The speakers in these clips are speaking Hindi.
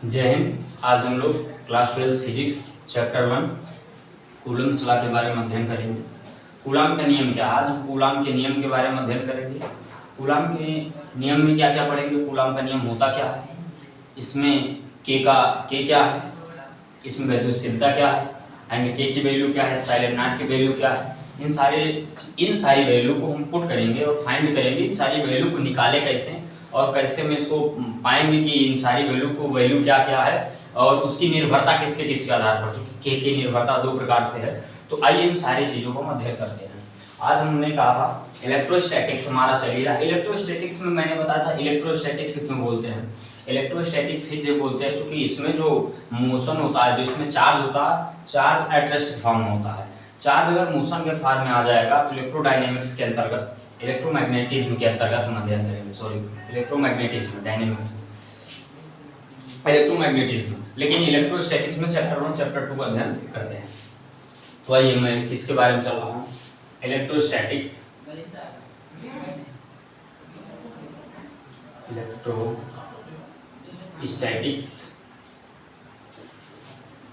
जय हिंद। आज हम लोग class 12 physics chapter 1 Coulomb's law के बारे में अध्ययन करेंगे। कूलाम का नियम क्या, आज हम कूलाम के नियम के बारे में अध्ययन करेंगे। कूलाम के नियम में क्या क्या पढ़ेंगे, कूलाम का नियम होता क्या है, इसमें के क्या है, इसमें वैद्युतशीलता क्या है, एंड के की वैल्यू क्या है, साइलेंट नॉट की वैल्यू क्या है, इन सारी वैल्यू को हम पुट करेंगे और फाइंड करेंगे। इन सारी वैल्यू को निकाले कैसे और कैसे में इसको पाएंगे कि इन सारी वैल्यू क्या क्या है और उसकी निर्भरता किसके आधार पर, चूंकि के की निर्भरता दो प्रकार से है। तो आइए इन सारी चीजों को हम अध्ययन करते हैं। आज हमने कहा था इलेक्ट्रोस्टैटिक्स हमारा चल रहा है। इलेक्ट्रोस्टैटिक्स में मैंने बताया था इलेक्ट्रोस्टैटिक्स क्यों बोलते हैं, इलेक्ट्रोस्टैटिक्स ही बोलते हैं क्योंकि इसमें जो मोशन होता है, जो इसमें चार्ज होता है, चार्ज एट रेस्ट फॉर्म में होता है। चार्ज अगर मोशन के फॉर्म में आ जाएगा तो इलेक्ट्रोडायनेमिक्स के अंतर्गत, इलेक्ट्रोमैग्नेटिज्म के अंतर्गत हम अध्ययन करेंगे। Sorry, electromagnetism, dynamics, electromagnetism. लेकिन इलेक्ट्रोस्टैटिक्स में चैप्टर 1 चैप्टर 2 का अध्ययन करते हैं। तो आइए मैं किसके बारे में चल रहा हूँ, इलेक्ट्रोस्टैटिक्स,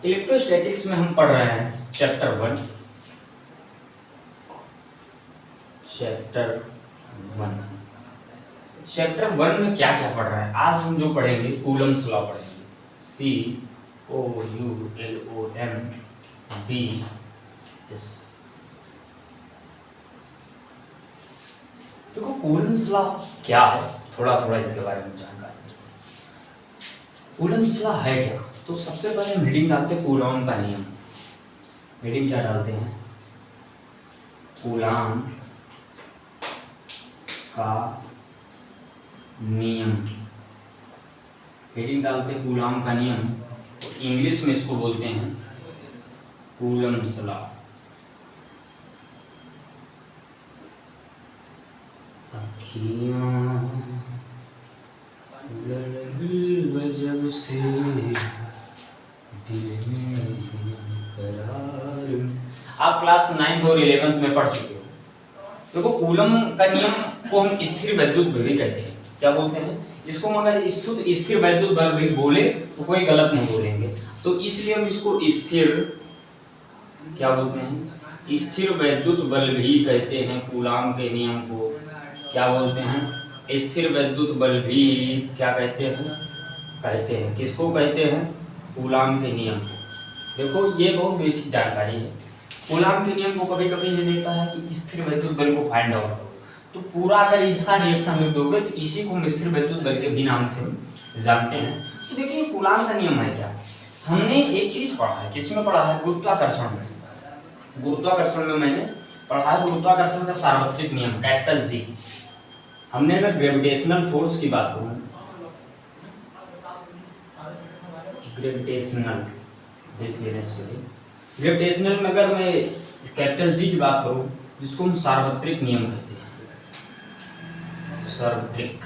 इलेक्ट्रोस्टैटिक्स में हम पढ़ रहे हैं चैप्टर 1 चैप्टर 1 में क्या क्या पढ़ रहा है। आज हम जो पढ़ेंगे कूलम्स लॉ पढ़ेंगे, COULOMBS। देखो कूलम्स लॉ क्या है, थोड़ा थोड़ा इसके बारे में जानकारी। कूलम्स लॉ है क्या, तो सबसे पहले हम हेडिंग डालते हैं कूलॉम का नियम। हेडिंग क्या डालते हैं, कूलॉम का नियम। हेडिंग डालते हैं कूलॉम का नियम, तो इंग्लिश में इसको बोलते हैं कूलम्स लॉ। जब से दिल में करार। आप क्लास 9th और 11th में पढ़ चुके हो। देखो कूलम का नियम को हम स्थिर वैद्युत बल भी कहते हैं। क्या बोलते हैं इसको, मगर स्थिर वैद्युत बल भी बोले तो कोई गलत नहीं बोलेंगे, तो इसलिए हम इसको स्थिर क्या बोलते हैं, स्थिर वैद्युत बल भी कहते हैं। कूलॉम के नियम को क्या बोलते हैं, स्थिर वैद्युत बल भी क्या कहते हैं, किसको कहते हैं, कूलॉम के नियम को। देखो ये बहुत बेसिक जानकारी है। कूलॉम के नियम को कभी कभी ये देता है कि स्थिर वैद्युत बल को फाइंड आउट करो, तो पूरा अगर इसका रिएक्शन लिख दोगे तो इसी को हम स्थिर वैद्युत बल के भी नाम से जानते हैं। तो देखिए कूलॉम का नियम है क्या, हमने एक चीज पढ़ा है, किसमें पढ़ा है, गुरुत्वाकर्षण में। गुरुत्वाकर्षण में मैंने पढ़ा है गुरुत्वाकर्षण का सार्वत्रिक नियम, कैपिटल G। हमने अगर ग्रेविटेशनल फोर्स की बात करूं, ग्रेविटेशनल देख लेना इसके लिए, ग्रेविटेशनल में अगर मैं कैपिटल G की बात करूं जिसको हम सार्वत्रिक नियम कहते हैं, सार्वत्रिक।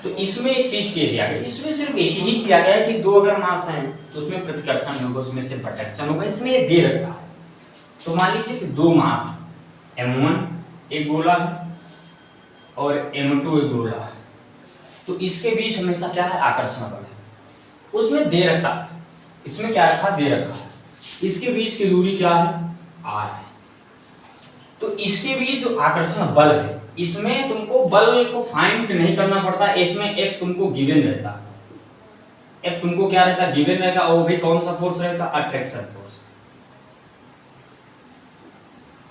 तो इसमें एक चीज किया गया है, इसमें सिर्फ एक ही किया गया है कि दो अगर मास हैं तो उसमें प्रतिकर्षण होगा, उसमें सिर्फ अट्रैक्शन होगा। इसमें ये दे रखा है, तो मान लीजिए कि दो मास M1 एक गोला है और M2 एक गोला है, तो इसके बीच हमेशा क्या है, आकर्षण बल है। उसमें दे रखा, इसमें क्या रखा, दे रखा है, इसके बीच की दूरी क्या है, R है। तो इसके बीच जो आकर्षण बल है, इसमें तुमको बल को फाइंड नहीं करना पड़ता, इसमें F तुमको गिवन रहता, F तुमको क्या रहता, गिवन रहेगा। और वो भी कौन सा फोर्स रहेगा, अट्रैक्शन फोर्स।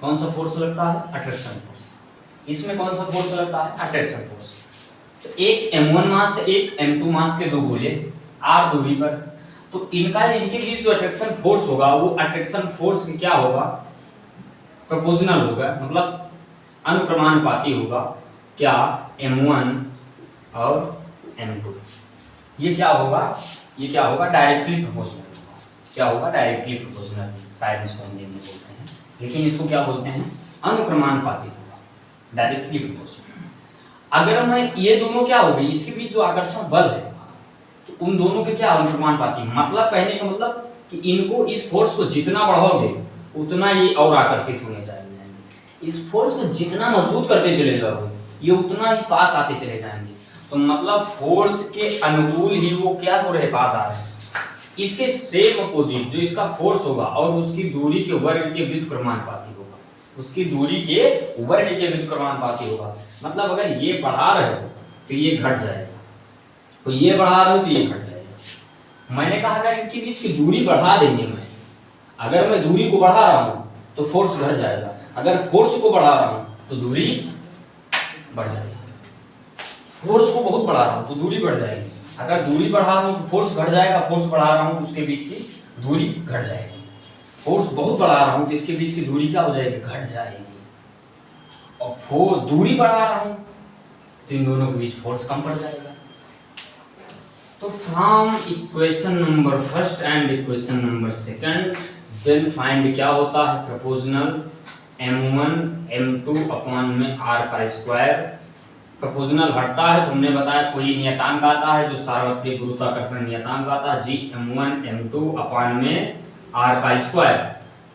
कौन सा फोर्स लगता है, अट्रैक्शन फोर्स। इसमें कौन सा फोर्स लगता है, अट्रैक्शन फोर्स। तो एक M1 मास से एक M2 मास के दो गोले R दूरी पर, तो इनके बीच जो अट्रैक्शन फोर्स होगा वो अट्रैक्शन फोर्स क्या होगा, प्रोपोर्शनल होगा, मतलब अनुक्रमानुपाती होगा। क्या, M1 और M2, ये क्या होगा, ये क्या होगा, डायरेक्टली प्रोपोर्शनल होगा। क्या होगा, डायरेक्टली प्रोपोर्शनल, शायद इसको हिंदी में बोलते हैं, लेकिन इसको क्या बोलते हैं, अनुक्रमानुपाती होगा, डायरेक्टली प्रोपोर्शनल। अगर मैं ये दोनों क्या हो गई, इसके बीच जो आकर्षण बल है तो उन दोनों के क्या अनुक्रमानुपाती, मतलब कहने का मतलब कि इनको, इस फोर्स को जितना बढ़ाओगे उतना ये और आकर्षित होने जाएंगे। इस फोर्स को जितना मजबूत करते चले जाओगे ये उतना ही पास आते चले जाएंगे। तो मतलब फोर्स के अनुकूल ही वो क्या हो रहे, पास आ रहे हैं। इसके सेम अपोजिट जो इसका फोर्स होगा और उसकी दूरी के वर्ग के व्युत्क्रमानुपाती होगा, उसकी दूरी के वर्ग के व्युत्क्रमानुपाती होगा। मतलब अगर ये बढ़ा रहे हो तो ये घट जाएगा, तो ये बढ़ा रहे हो तो ये घट जाएगा। मैंने कहा अगर इनके बीच की दूरी बढ़ा देंगे, मैं अगर मैं दूरी को बढ़ा रहा हूं तो फोर्स घट जाएगा, अगर फोर्स को बढ़ा रहा हूं तो दूरी बढ़ जाएगी। फोर्स को बहुत बढ़ा रहा हूं तो दूरी बढ़ जाएगी, अगर दूरी बढ़ा रहा हूं तो फोर्स घट जाएगा, फोर्स बढ़ा रहा हूं तो उसके बीच की दूरी घट जाएगी। फोर्स बहुत बढ़ा रहा हूं तो इसके बीच की दूरी क्या हो जाएगी, घट जाएगी। और दूरी बढ़ा रहा हूं तो इन दोनों के बीच फोर्स कम पड़ जाएगा। तो from equation number first and equation number second then find क्या होता है, प्रोपोर्शनल m1 m2 अपॉन में r का स्क्वायर। प्रोपोर्शनल हटता है तो हमने बताया कोई नियतांक आता है जो सार्वत्रिक गुरुत्वाकर्षण नियतांक आता है, g m1 m2 अपॉन में r का स्क्वायर।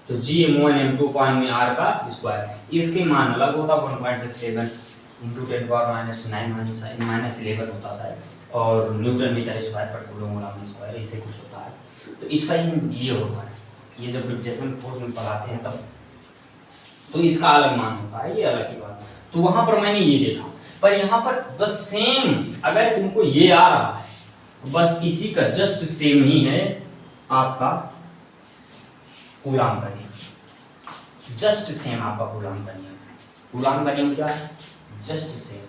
तो g m1 m2 अपॉन में r का स्क्वायर, इसके मान अलग होता 1.67 × 10⁻⁹ -11 होता शायद, और न्यूटन मीटर स्क्वायर पर कूलम स्क्वायर ऐसे कुछ होता है। तो इसका ये होता है, ये जब ग्रेविटेशनल फोर्स में पढ़ाते हैं तब तो इसका अलग मान होता है, ये अलग की बात। तो वहां पर मैंने ये देखा, पर यहाँ पर बस सेम अगर तुमको ये आ रहा है बस इसी का जस्ट सेम ही है आपका कूलम का नियम, जस्ट सेम आपका कूलम का नियम। कूलम का नियम क्या है, just same,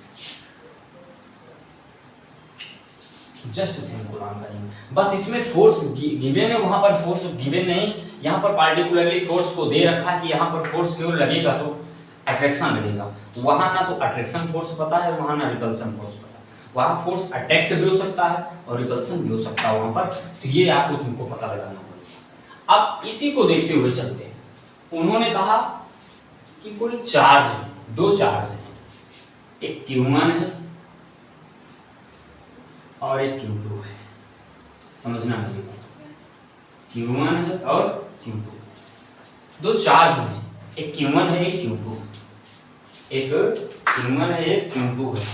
just same coulomb का नियम। बस इसमें फोर्स गिवन है, वहां पर फोर्स गिवन नहीं, यहाँ पर पार्टिकुलरली फोर्स को दे रखा है कि यहाँ पर फोर्स केवल लगेगा तो अट्रैक्शन लगेगा, वहां ना तो अट्रैक्शन फोर्स पता है, वहां ना रिपल्सन फोर्स पता है। वहां फोर्स अट्रैक्ट भी हो सकता है और रिपल्सन भी हो सकता है वहां पर, तो ये आपको तुमको पता लगाना पड़ेगा। अब इसी को देखते हुए चलते हैं। उन्होंने कहा कि कोई चार्ज है, दो चार्ज है, एक Q1 है और एक Q2 है, समझना मेरी बात। Q1 है और Q2, दो चार्ज हैं, एक Q1 है एक Q2, एक Q1 है एक Q2 है।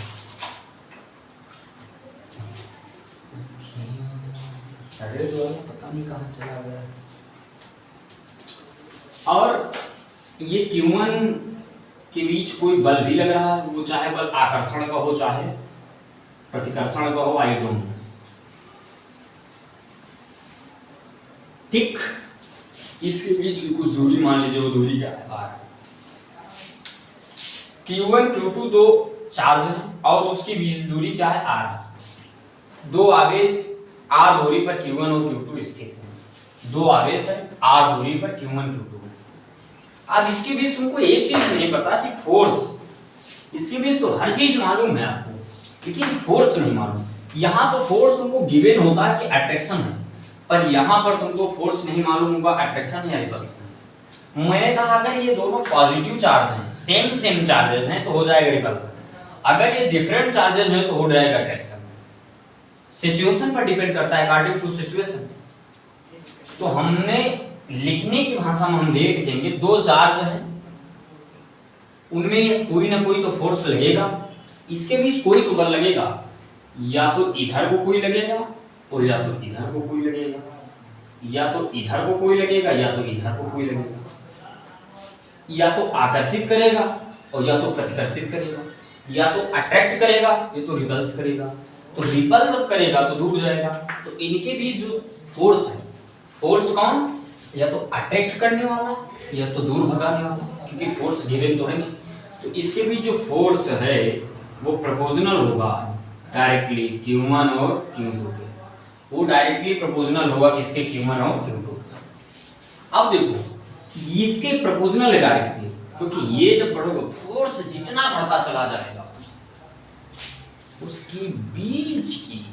अरे तो पता नहीं कहाँ चला गया। और ये Q1 के बीच कोई बल भी लग रहा है, वो चाहे बल आकर्षण का हो चाहे प्रतिकर्षण का हो, आई डोंट नो। ठीक, इसके बीच की कुछ दूरी मान लीजिए, वो दूरी क्या है, r। Q1 Q2 दो चार्ज हैं और उसके बीच दूरी क्या है, r। दो आवेश r दूरी पर Q1 और Q2 स्थित हैं, दो आवेश है r दूरी पर Q1 Q2। अब इसके बीच तुमको एक चीज नहीं पता कि फोर्स, इसके बीच तो हर चीज मालूम है आपको, लेकिन फोर्स नहीं मालूम। यहाँ तो फोर्स तुमको गिवन होता है कि अट्रैक्शन है, पर यहाँ पर तुमको फोर्स नहीं मालूम होगा अट्रैक्शन या रिपल्सन। मैंने कहा अगर ये दोनों पॉजिटिव चार्ज हैं, सेम चार्जेस हैं, तो हो जाएगा रिपल्सन। अगर ये डिफरेंट चार्जेस हैं तो हो जाएगा अट्रैक्शन। सिचुएशन पर डिपेंड करता है, अकॉर्डिंग टू सिचुएशन। तो हमने लिखने की भाषा में हम देखेंगे दो चार्ज हैं, उनमें कोई ना कोई तो फोर्स लगेगा, इसके बीच कोई तो बल लगेगा, या तो इधर को कोई लगेगा और या तो इधर को कोई लगेगा, या तो इधर को कोई लगेगा या तो इधर को कोई लगेगा, या तो आकर्षित करेगा और या तो प्रतिकर्षित करेगा, या तो अट्रैक्ट करेगा या तो रिपल्स करेगा। तो रिपल जब करेगा तो दूर जाएगा। तो इनके बीच जो फोर्स है, फोर्स कौन, या तो अट्रैक्ट करने वाला या तो दूर भगाने वाला, क्योंकि फोर्स गिवन तो है नहीं। तो इसके बीच जो फोर्स है वो प्रोपोर्शनल होगा डायरेक्टली Q1 और Q2 के, वो डायरेक्टली प्रोपोर्शनल होगा किसके, Q1 और Q2। अब देखो इसके प्रोपोर्शनल है डायरेक्टली, क्योंकि ये जब बढ़ोगे फोर्स जितना बढ़ता चला जाएगा उसकी बीच की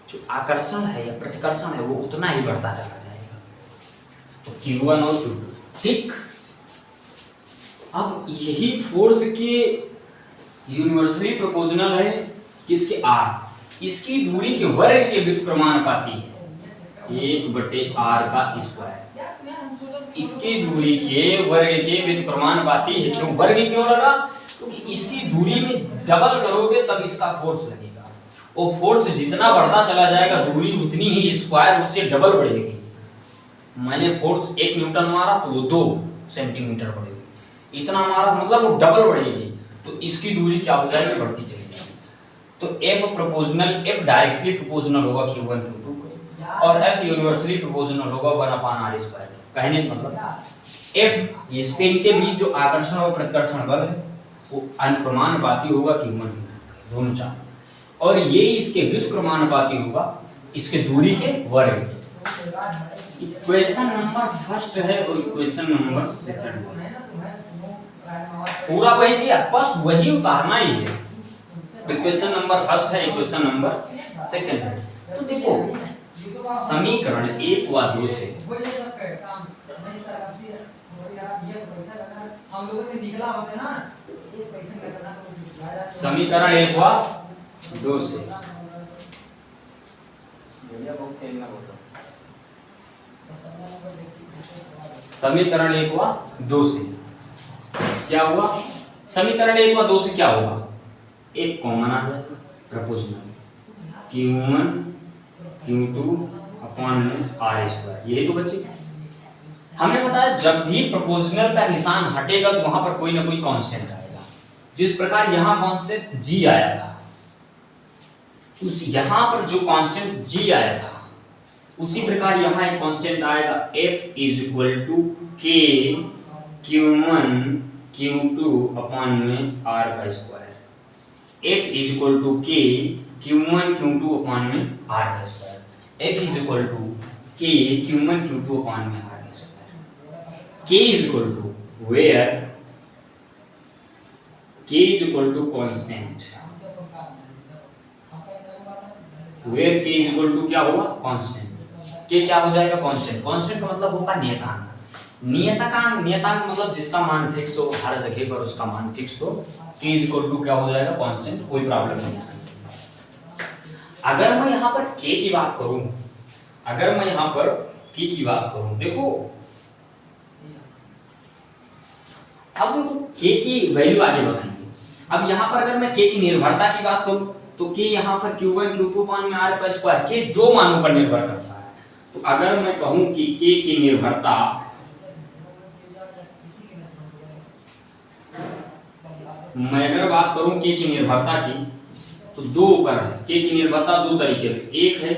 जो आकर्षण है या प्रतिकर्षण है वो उतना ही बढ़ता चला जाएगा। तो Q1 और Q2, ठीक। अब यही फोर्स के यूनिवर्सली प्रोपोर्शनल है किसके, R। इसकी दूरी के वर्ग के व्युत्क्रमानुपाती है 1/r का स्क्वायर। इसकी दूरी के वर्ग के व्युत्क्रमानुपाती है। क्यों वर्ग क्यों लगा, तो क्योंकि इसकी दूरी में डबल करोगे तब इसका फोर्स लगेगा, और फोर्स जितना बढ़ता चला जाएगा दूरी उतनी ही स्क्वायर उससे डबल बढ़ेगी। मैंने फोर्स 1 न्यूटन मारा तो वो 2 सेंटीमीटर बढ़ेगी, इतना मारा मतलब वो डबल बढ़ेगी, तो इसकी दूरी क्या हो जाएगी, बढ़ती चली जाएगी। तो F proportional, F directly proportional होगा Q1 Q2 और F यूनिवर्सली प्रोपोर्शनल होगा 1/r²। कहने का मतलब F इस पे इनके बीच जो आकर्षण और प्रतिकर्षण बल है वो अनुक्रमानुपाती होगा Q1 Q2 दोनों चार, और ये इसके व्युत्क्रमानुपाती होगा इसके दूरी के वर्ग। इक्वेशन नंबर फर्स्ट है और इक्वेशन नंबर सेकंड पूरा वही दिया, बस वही उतारना ही है। इक्वेशन नंबर फर्स्ट है, इक्वेशन नंबर सेकंड है। तो देखो समीकरण 1 व 2 से समीकरण 1 व 2 से समीकरण 1 व 2 से क्या हुआ, समीकरण 1 व 2 से क्या होगा, एक कॉमन आ जाए प्रोपोर्शनल Q1 Q2 अपॉन में r², यही तो बचेगा। हमने बताया जब भी प्रोपोर्शनल का निशान हटेगा तो वहां पर कोई ना कोई कांस्टेंट आएगा। जिस प्रकार यहां कांस्टेंट g आया था, उस यहां पर जो कांस्टेंट g आया था उसी प्रकार यहां एक कांस्टेंट आएगा f k Q1 Q2 upon में r²। f k Q1 Q2 upon में r²। f k Q1 Q2 upon में r²। k where k constant, where k क्या होगा, कांस्टेंट। k क्या हो जाएगा, कांस्टेंट। कांस्टेंट का मतलब होगा नियतांक। नियतांक मतलब जिसका मान फिक्स हो, हर जगह पर उसका मान फिक्स हो। k क्या हो जाएगा, कांस्टेंट, कोई प्रॉब्लम नहीं है। अगर मैं यहाँ पर k की बात करूं, अगर मैं यहाँ पर k की बात करूं, देखो अब देखो k की वैल्यू आगे बताएंगे। अब यहाँ पर अगर मैं k की निर्भरता की बात करूं तो k यहाँ पर Q1 Q2 अपॉन में r², k दो मानों पर निर्भर करता है। तो अगर मैं कहूं कि k की निर्भरता मैं अगर बात करूं k की निर्भरता की तो दो पर है। k की निर्भरता दो तरीके पे, एक है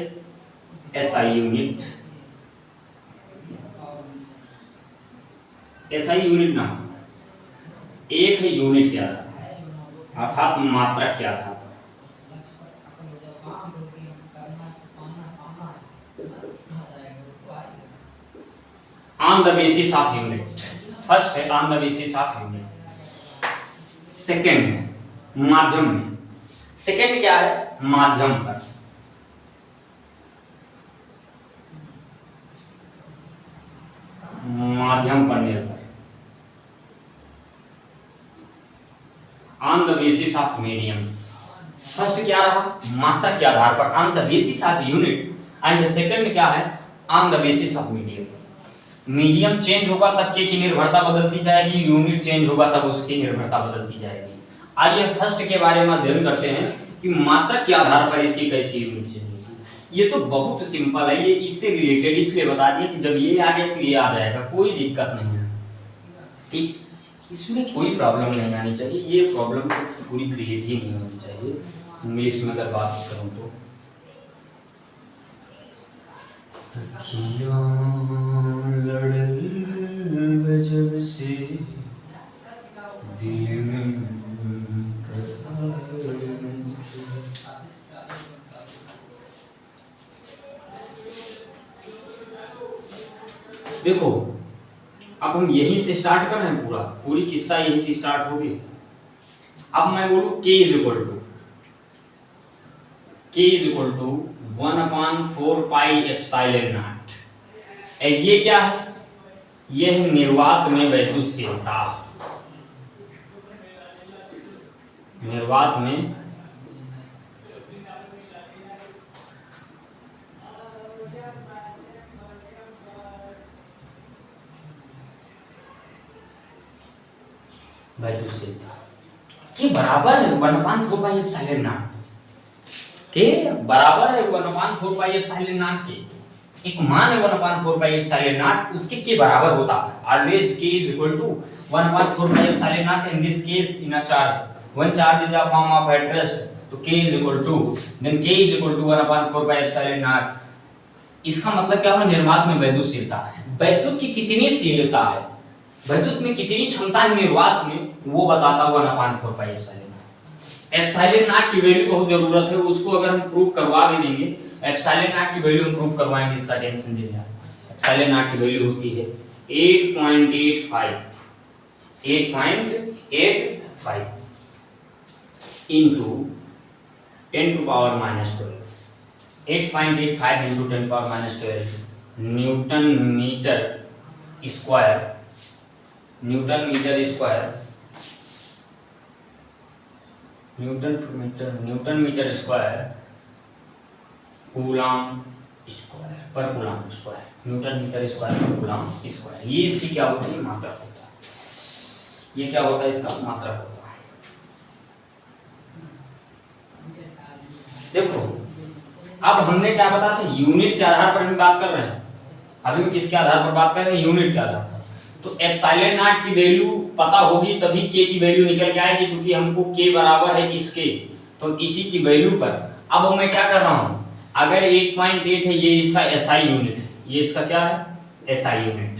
SI यूनिट, SI यूनिट ना, एक है यूनिट के आधार अर्थात मात्रक के आधार पर। On the basis of unit, first है on the basis of unit, second है माध्यम में। सेकेंड क्या है, माध्यम पर। माध्यम पर निर्भर, on the basis of medium. First क्या रहा, मात्रक के आधार पर on the basis of unit, and second क्या है, on the basis of medium. Medium change होगा तब के की निर्भरता बदलती जाएगी, यूनिट चेंज होगा तब उसकी निर्भरता बदलती जाएगी। आइए फर्स्ट के बारे में अध्ययन करते हैं कि मात्रक के आधार पर इसकी कैसी यूनिट चेंज होगी। ये तो बहुत सिंपल है, ये इससे रिलेटेड इसलिए बता दिया कि जब ये आ गया तो ये आ जाएगा, कोई दिक्कत नहीं है। ठीक, इसमें कोई प्रॉब्लम नहीं आनी चाहिए, ये प्रॉब्लम तो पूरी क्रिएट ही नहीं होनी चाहिए। इंग्लिश में अगर बात करूं तो जब से दिल में देखो अब हम यहीं से स्टार्ट कर रहे हैं, पूरी किस्सा यहीं से स्टार्ट होगी। अब मैं बोलूं k is equal to 1/4 pi epsilon naught. ये क्या है, यह निर्वात में वैद्युतशीलता, निर्वात में वैद्युतशीलता। के बराबर है 1/4 पाई एप्सिलॉन नॉट के बराबर है 1/4 पाई एप्सिलॉन नॉट के। एक मान है 1/4 पाई एप्सिलॉन नॉट, उसके के बराबर होता है। Always k is equal to 1/4 pi epsilon not in this case in a charge when charge is a form of at rest, तो k is equal to then k is equal to 1/4 pi epsilon not. इसका मतलब क्या हुआ, निर्वात में वैद्युतशीलता, वैद्युत की कितनी शीलता है, वैद्युत में कितनी क्षमता है निर्वात में, वो बताता हुआ 1/4 pi epsilon not. Epsilon naught की वैल्यू बहुत जरूरत है, उसको अगर हम प्रूव करवा भी देंगे, एप्सिलॉन नॉट की वैल्यू हम प्रूव करवाएंगे, इसका टेंशन नहीं है। एप्सिलॉन नॉट की वैल्यू होती है 8.85 into 10 to power minus 12, 8.85 into 10 power minus 12 newton metre square, newton metre square coulomb square पर coulomb square, newton metre square पर कूलम स्क्वायर। ये इसकी क्या होती है, मात्रक होता है। ये क्या होता है, इसका मात्रक होता है। देखो अब हमने क्या बताया था, यूनिट के आधार पर हम बात कर रहे हैं। अभी हम किसके आधार पर बात कर रहे हैं, यूनिट के आधार पर। तो एप्सिलॉन नॉट की वैल्यू पता होगी तभी के की वैल्यू निकल के आएगी, क्योंकि हमको के बराबर है इसके, तो इसी की वैल्यू पर अब मैं क्या कर रहा हूं, अगर 8.8 है, ये इसका एसआई यूनिट है, ये इसका क्या है, एसआई यूनिट।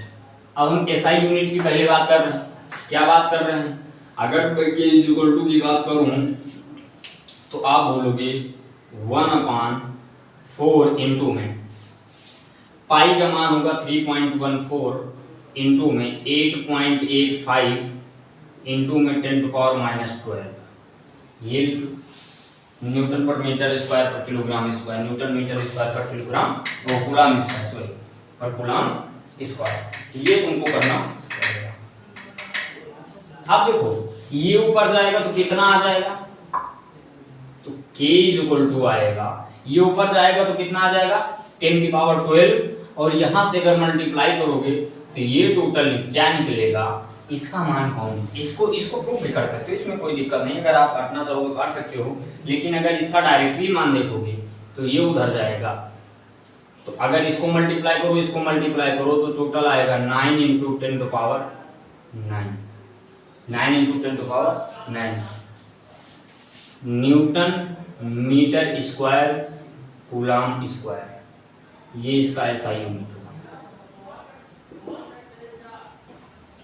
अब हम एसआई यूनिट की पहले बात कर रहे हैं, क्या बात कर रहे हैं, अगर के इज इक्वल टू की बात करूं तो आप बोलोगे 1/4 इंटू में पाई का मान होगा 3.14 इंटू में 8.85 इंटू में 10 टू पावर माइनस 12। ये newton per metre square per kilogram square, newton metre square per kilogram, वो coulomb square, sorry per coulomb square, ये तुमको करना पड़ेगा। अब देखो ये ऊपर जाएगा तो कितना आ जाएगा, तो k इज इक्वल टू आएगा, ये ऊपर जाएगा तो कितना आ जाएगा 10 की पावर 12, और यहां से अगर मल्टीप्लाई करोगे तो ये टोटल क्या निकलेगा, इसका मान कौन, इसको प्रूफ भी कर सकते हो, इसमें कोई दिक्कत नहीं, अगर आप काटना चाहो तो काट सकते हो, लेकिन अगर इसका डायरेक्टली मान देखोगे तो ये उधर जाएगा। तो अगर इसको मल्टीप्लाई करो, इसको मल्टीप्लाई करो तो टोटल आएगा 9 into 10 to power 9, 9 into 10 to power 9 newton metre square coulomb square. ये इसका एसआई यूनिट हुआ,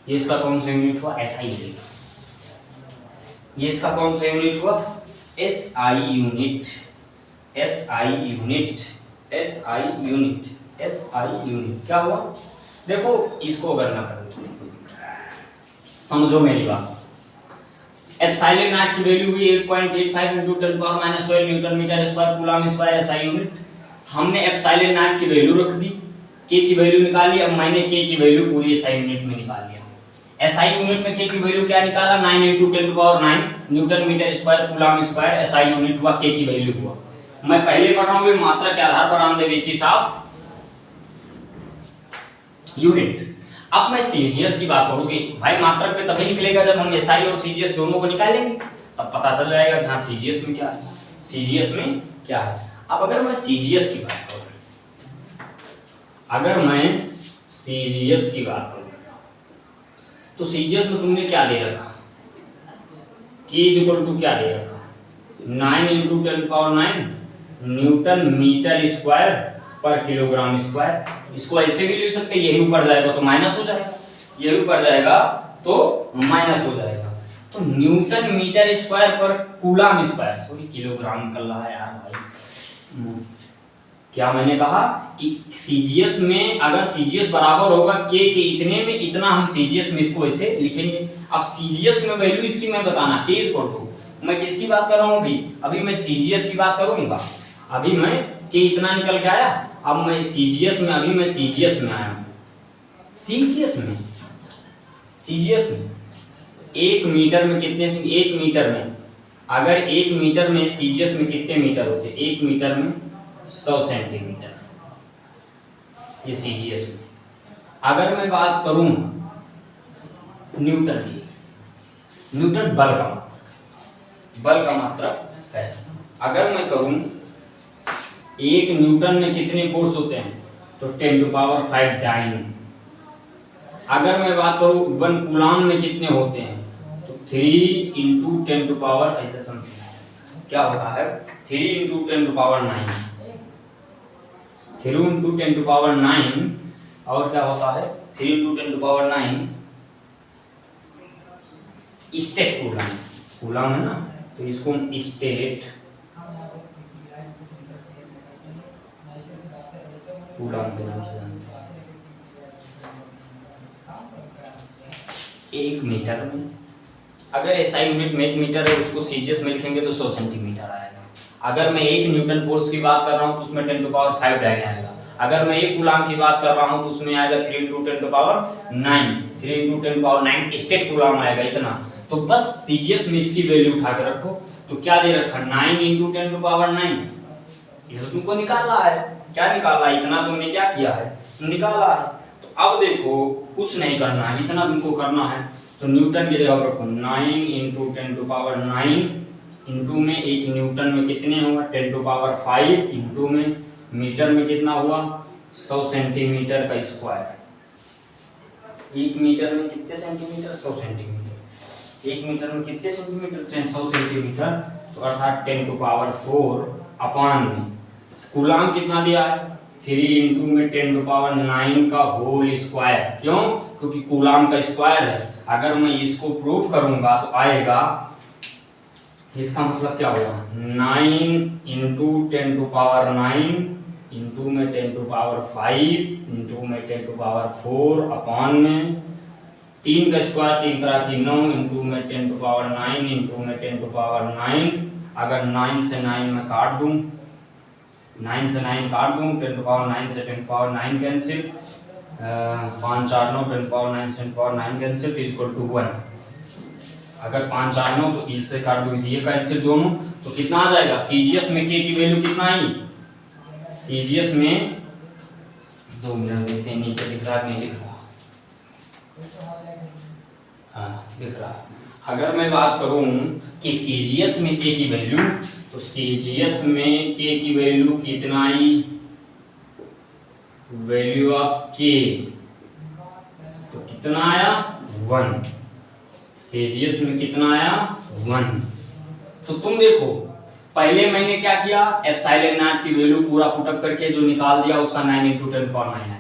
ये इसका कौन सा यूनिट हुआ, एसआई यूनिट। ये इसका कौन सा यूनिट हुआ, SI unit, SI unit, SI unit, SI unit. क्या हुआ, देखो इसको अगर ना करो तो समझो मेरी बात। एप्सिलॉन नॉट की वैल्यू हुई 8.85 into 10 power minus 12 newton metre square coulomb square SI unit. हमने एप्सिलॉन नॉट की वैल्यू रख दी, के की वैल्यू निकाली, अब मैंने के की वैल्यू पूरी एसआई यूनिट में निकाल लिया। एसआई यूनिट में के की वैल्यू क्या निकाला, 9 into 10 to power 9 newton metre square coulomb square SI unit हुआ, के की वैल्यू हुआ। मैं पहले पढ़ रहा हूं मात्रा के आधार पर on the basis of unit. अब मैं सीजीएस की बात करूंगी, भाई मात्रक पे तभी निकलेगा जब हम एसआई और सीजीएस दोनों को निकालेंगे, तब पता चल जाएगा कि हाँ सीजीएस में क्या है, सीजीएस में क्या है। अब अगर मैं सीजीएस की बात करूं, अगर मैं सीजीएस की बात करूं तो सीजीएस में तुमने क्या दे रखा, के इज इक्वल टू क्या दे रखा, 9 into 10 power 9 newton metre square per kilogram square. इसको ऐसे भी लिख सकते, यही ऊपर जाएगा तो माइनस हो जाएगा, यही ऊपर जाएगा तो माइनस हो जाएगा। तो न्यूटन मीटर स्क्वायर पर कूलम स्क्वायर, सॉरी किलोग्राम निकल रहा है यार भाई। क्या मैंने कहा कि सीजीएस में अगर सीजीएस बराबर होगा के इतने में इतना, हम सीजीएस में इसको ऐसे लिखेंगे। अब सीजीएस में वैल्यू इसकी मैं बताना, के इज इक्वल टू, मैं किसकी बात कर रहा हूँ अभी मैं सीजीएस की बात करूंगा। अभी मैं के इतना निकल के आया, अब मैं सीजीएस में, अभी मैं सीजीएस में आया हूं, सीजीएस में 1 मीटर में कितने, 1 मीटर में अगर 1 मीटर में सीजीएस में कितने मीटर होते, 1 मीटर में 100 सेंटीमीटर, ये सीजीएस में। अगर मैं बात करूं न्यूटन की, न्यूटन बल का मात्रक, बल का मात्रक है। अगर मैं करूं 1 न्यूटन में कितने फोर्स होते हैं, तो 10⁵ डाइन। अगर मैं बात करूं 1 कूलाम में कितने होते हैं, तो 3 × 10⁻, ऐसे समथिंग क्या होता है, 3 × 10⁹ 3 × 10⁹, और क्या होता है 3 × 10⁹ स्टेट कूलाम। कूलाम है ना, तो इसको हम स्टेट कूलाम के नाम से जानते हैं। 1 मीटर में अगर एसआई यूनिट में 1 मीटर है, उसको सीजीएस में लिखेंगे तो 100 सेंटीमीटर आएगा। अगर मैं 1 न्यूटन फोर्स की बात कर रहा हूँ तो उसमें 10⁵ डाइन आएगा। अगर मैं 1 कूलाम की बात कर रहा हूँ तो उसमें आएगा 3 × 10⁹ स्टेट कूलाम आएगा इतना। तो बस सीजीएस में इसकी वैल्यू उठा के रखो। तो क्या दे रखा, 9 × 10⁹, ये तो तुमको निकालना है। क्या निकाला, इतना तुमने क्या किया है, निकाला है। तो अब देखो कुछ नहीं करना है, इतना तुमको करना है। तो न्यूटन की जगह रखो 9 × 10⁹, इंटू में 1 न्यूटन में कितने हुआ 10⁵, इंटू में मीटर में कितना हुआ 100 सेंटीमीटर का स्क्वायर। 1 मीटर में कितने सेंटीमीटर, 100 सेंटीमीटर। 1 मीटर में कितने सेंटीमीटर, 100 सेंटीमीटर। तो अर्थात 10⁴ अपान में कूलाम कितना दिया है, 3 × में 10⁹ का होल स्क्वायर। क्यों, क्योंकि कूलाम का स्क्वायर है। अगर मैं इसको प्रूफ करूंगा तो आएगा, इसका मतलब क्या होगा 9 × 10⁹, इंटू में 10⁵, इंटू में 10⁴, अपान में 3 का स्क्वायर 3 तरह की 9, इंटू में 10⁹, इंटू में 10⁹। अगर 9 से 9 में काट दूं, 9 से 9 काट दूं, 10⁹ से 10⁹ कैंसिल, 5 4 9, 10⁹ से 10⁹ कैंसिल, तो इक्वल टू 1। अगर 5 4 9 तो इससे काट दूं, ये कैंसिल दोनों, तो कितना आ जाएगा, सीजीएस में के की वैल्यू कितना आई, सीजीएस में 2 मिनट देते हैं, नीचे दिख रहा है नहीं दिख रहा, हाँ दिख रहा। अगर मैं बात करूं कि सीजीएस में के की वैल्यू, तो सीजीएस में के की वैल्यू कितना आई, वैल्यू ऑफ के तो कितना आया 1। सीजीएस में कितना आया 1। तो तुम देखो पहले मैंने क्या किया, एप्सिलॉन नॉट की वैल्यू पूरा पुटअप करके जो निकाल दिया उसका 9 × 10⁹ आया।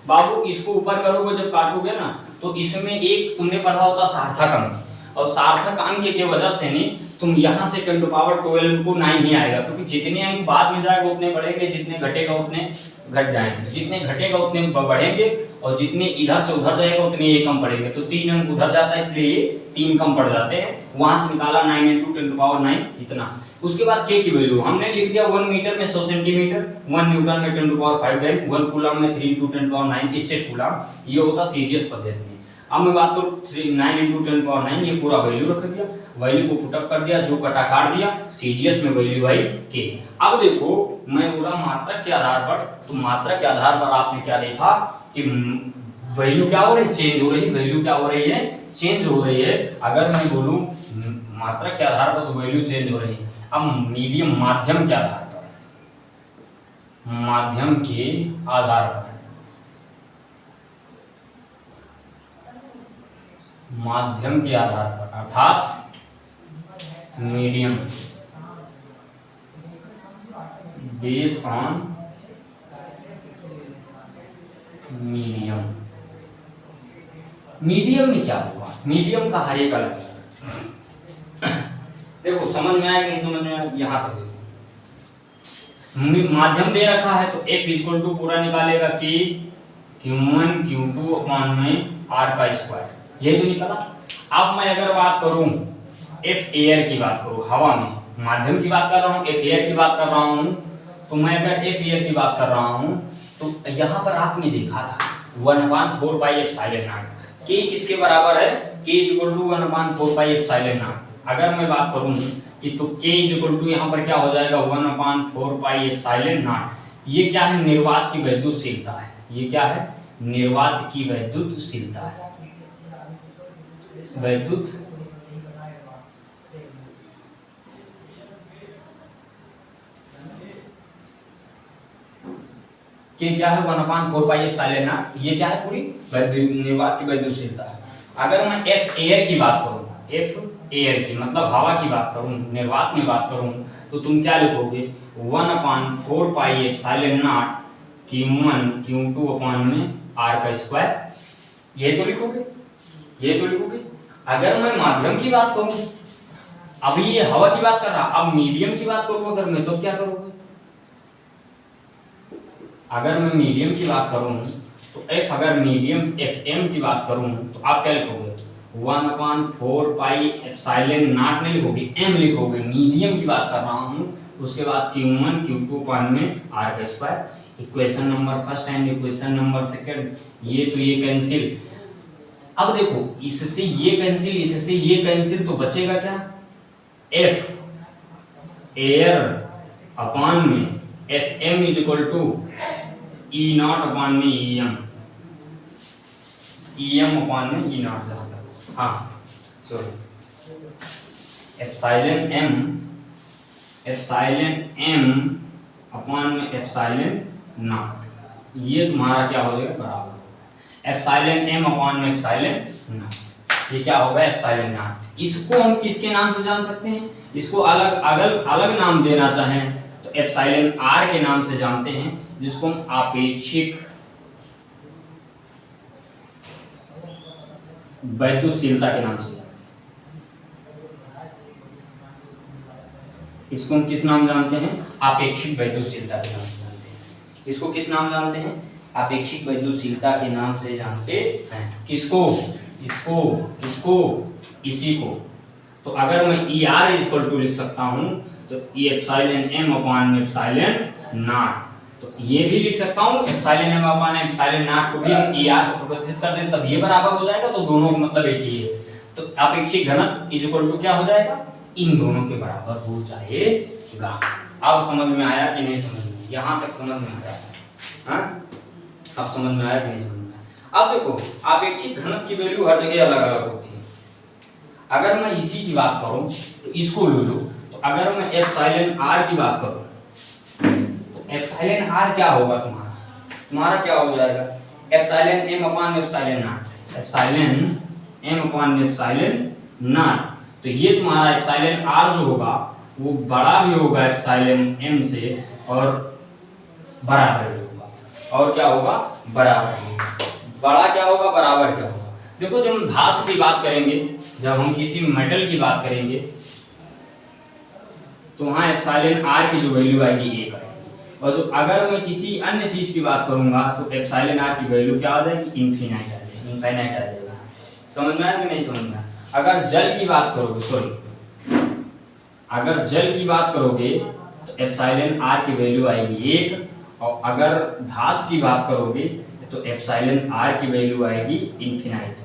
बाबू इसको ऊपर करोगे जब काटोगे ना, तो इसमें एक तुमने पढ़ा होता सार्थक अंक, और सार्थक अंक के वजह से नहीं तुम यहाँ से 10⁻12 को 9 ही आएगा, क्योंकि जितने अंक बाद में जाएगा उतने बढ़ेंगे, जितने घटेगा उतने घट जाएंगे, जितने घटेगा उतने बढ़ेंगे, और जितने इधर से उधर जाएगा उतने ये कम पड़ेंगे। तो 3 अंक उधर जाता है इसलिए ये 3 कम पड़ जाते हैं। वहां से निकाला 9 × 10⁹ इतना। उसके बाद के की वैल्यू हमने लिख दिया 1 मीटर में 100 सेंटीमीटर, 1 न्यूटन में 10⁵ डाइन, 1 कूलाम में 3 × 10⁹ स्टेट कूलाम। ये होता सीजीएस पद्धति में। अब मैं बात करूं 9 × 10⁹, ये पूरा वैल्यू रख दिया, वैल्यू को पुटअप कर दिया, जो कटा काट दिया, सीजीएस में वैल्यू आई के। अब देखो मैं बोला मात्रक के आधार पर, तो मात्रक के आधार पर आपने क्या देखा कि वैल्यू क्या हो रही है, चेंज हो रही है, वैल्यू क्या हो रही है, चेंज हो रही है। अगर मैं बोलूं मात्रक के आधार पर तो वैल्यू चेंज हो रही है। अब मीडियम माध्यम के आधार पर, माध्यम के आधार पर, माध्यम के आधार पर अर्थात medium, base on medium. Medium में क्या हुआ, मीडियम का हर एक अलग देखो समझ में आया कि नहीं समझ में आया, यहां तक देखो माध्यम दे रखा है तो F इक्वल टू पूरा निकालेगा कि Q1 Q2 अपॉन में R का स्क्वायर, यही तो निकला। अब मैं अगर बात करूं F एयर की बात करूं, हवा में, माध्यम की बात कर रहा हूं, F एयर की बात कर रहा हूं, तो मैं अगर F एयर की बात कर रहा हूं तो यहां पर आपने देखा था 1/4πε0। K किसके बराबर है, K इक्वल टू 1/4πε0। अगर मैं बात करूं कि तो K इक्वल टू यहां पर क्या हो जाएगा 1/4πε0। ये क्या है, निर्वात की वैद्युतशीलता है। ये क्या है, निर्वात की वैद्युतशीलता है, वैद्युत के क्या है 1/4πε0। ये क्या है पूरी निर्वात की वैद्युशीलता है। अगर मैं एफ एयर की बात करूं, एफ एयर की मतलब हवा की बात करूं, निर्वात में बात करूं, तो तुम क्या लिखोगे 1/4πε0 Q1 Q2 अपॉन में r का स्क्वायर। ये तो लिखोगे, ये तो लिखोगे। अगर मैं माध्यम की बात करूं, अभी ये हवा की बात कर रहा, अब मीडियम की बात करूं अगर मैं, तो क्या करोगे? अगर मैं मीडियम की बात करूं तो एफ, अगर मीडियम एफ एम की बात करूं तो आप क्या लिखोगे 1/4πε0 नहीं लिखोगे, एम लिखोगे। मीडियम की बात कर रहा हूं। उसके बाद Q1 Q2 अपॉन में r का square. Equation number first and equation number second, ये तो ये कैंसिल। अब देखो इससे ये कैंसिल, इससे ये कैंसिल, तो बचेगा क्या एफ एयर अपॉन में F M is equal to E0 upon में EM, EM अपॉन में E0 जाता है। हाँ सॉरी, एप्सिलॉन m अपॉन में एप्सिलॉन नॉट, ये तुम्हारा क्या हो जाएगा बराबर एप्सिलॉन m अपॉन में एप्सिलॉन नॉट। ये क्या होगा एप्सिलॉन नॉट। इसको हम किसके नाम से जान सकते हैं? इसको अलग अलग नाम देना चाहें तो एप्सिलॉन r के नाम से जानते हैं, जिसको हम आपेक्षिक वैद्युशीलता के नाम से जानते हैं। इसको हम किस नाम जानते हैं? आपेक्षिक वैद्युशीलता के नाम से जानते हैं। इसको किस नाम जानते हैं? आपेक्षिक वैद्युशीलता के नाम से जानते हैं। किसको? इसको, इसको, इसी को। तो अगर मैं ER इक्वल टू लिख सकता हूं तो E एप्सिलॉन m अपॉन में एप्सिलॉन नॉट, तो ये भी लिख सकता हूं epsilon m upon epsilon not को भी हम ER से प्रतिस्थापित कर दें, तब ये बराबर हो जाएगा। तो दोनों का मतलब एक ही है। तो आपेक्षिक घनत्व इज इक्वल टू क्या हो जाएगा? इन दोनों के बराबर हो जाएगा। अब समझ में आया कि नहीं समझ में? यहां तक समझ में आया? हाँ, अब समझ में आया कि नहीं समझ में आया? अब देखो आपेक्षिक घनत्व की वैल्यू हर जगह अलग अलग होती है। अगर मैं इसी की बात करूं तो इसको ले लो। तो अगर मैं एप्सिलॉन r की बात करूं तो एप्सिलॉन r क्या होगा तुम्हारा क्या हो जाएगा? Epsilon m upon epsilon not, epsilon m upon epsilon not. तो ये तुम्हारा एप्सिलॉन r जो होगा वो बड़ा भी होगा एप्सिलॉन m से और बराबर भी होगा। और क्या होगा? बराबर होगा। बड़ा क्या होगा? बराबर क्या होगा? देखो जब हम धातु की बात करेंगे, जब हम किसी मेटल की बात करेंगे तो वहां एप्सिलॉन r की जो वैल्यू आएगी 1 आएगी। और जो अगर मैं किसी अन्य चीज की बात करूंगा तो एप्सिलॉन r की वैल्यू क्या आ जाएगी? इनफिनाइट आ जाएगी, इनफाइनाइट आ जाएगा। समझ में आया कि नहीं समझ में आया? अगर जल की बात करोगे, सॉरी, अगर जल की बात करोगे तो एप्सिलॉन r की वैल्यू आएगी 1, और अगर धातु की बात करोगे तो एप्सिलॉन r की वैल्यू आएगी इनफिनाइट।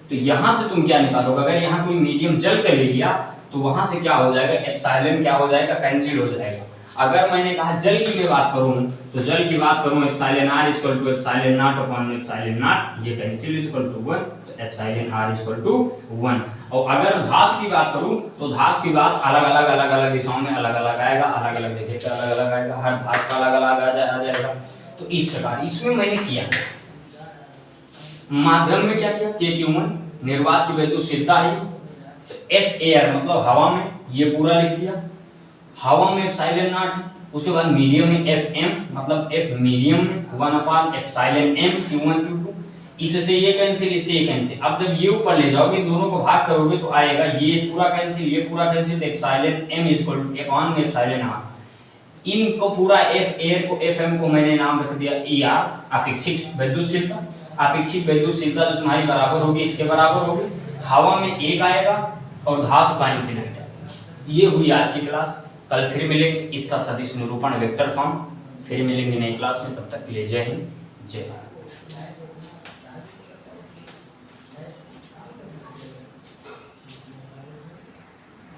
तो यहां से तुम क्या निकालोगे? अगर यहाँ कोई मीडियम जल का ले लिया तो वहां से क्या हो जाएगा? एप्सिलॉन क्या हो जाएगा? कैंसिल हो जाएगा। अगर मैंने कहा जल की मैं बात करूं तो जल की बात करूं epsilon r equal to epsilon naught upon epsilon naught, ये कैंसिल इक्वल टू 1, तो एप्सिलॉन r इक्वल टू 1। और अगर धातु की बात करूं तो धातु की बात अलग अलग दिशाओं में अलग अलग आएगा, अलग अलग जगह पे अलग अलग आएगा, हर धातु का अलग अलग आ जाएगा। तो इस प्रकार इसमें मैंने किया माध्यम में क्या किया? K-Q1 निर्वात की वैद्युशीलता है। तो F एयर मतलब हवा में, ये पूरा लिख दिया। हवा में एप्सिलॉन नॉट है। उसके बाद मीडियम में FM मतलब F मीडियम में 1/एप्सिलॉन m Q1 Q2। इससे ये कैंसिल, इससे ये कैंसिल। अब जब ये ऊपर ले जाओगे, दोनों को भाग करोगे तो आएगा ये पूरा कैंसिल, ये पूरा cancel. Epsilon m equal two upon में एप्सिलॉन r। इनको पूरा F एयर को FM को मैंने नाम रख दिया ER, आपेक्षिक वैद्युशीलता। आपेक्षिक वैद्युशीलता जो तुम्हारी बराबर होगी, इसके बराबर होगी। हवा में 1 आएगा और धातु का इनफिनाइट आएगा। ये हुई आज की क्लास। कल फिर मिलेंगे इसका सदिश निरूपण वेक्टर फॉर्म, फिर मिलेंगे नई क्लास में। तब तक के लिए जय हिंद, जय भारत।